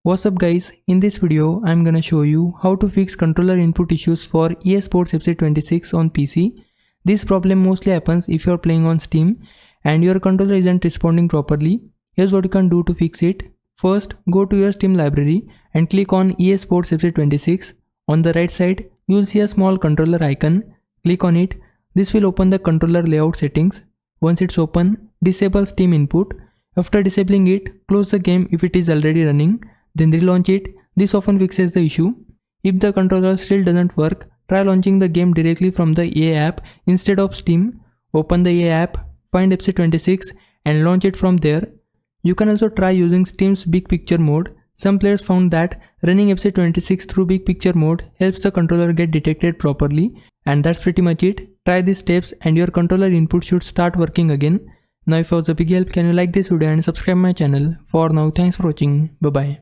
What's up guys, in this video I'm gonna show you how to fix controller input issues for EA Sports FC 26 on PC. This problem mostly happens if you're playing on Steam and your controller isn't responding properly. Here's what you can do to fix it. First, go to your Steam library and click on EA Sports FC 26. On the right side, you'll see a small controller icon. Click on it. This will open the controller layout settings. Once it's open, disable Steam input. After disabling it, close the game if it is already running. Then relaunch it. This often fixes the issue. If the controller still doesn't work, try launching the game directly from the EA app instead of Steam. Open the EA app, find FC26 and launch it from there. You can also try using Steam's Big Picture mode. Some players found that running FC26 through Big Picture mode helps the controller get detected properly. And that's pretty much it. Try these steps and your controller input should start working again. Now if it was a big help, can you like this video and subscribe my channel. For now, thanks for watching. Bye bye.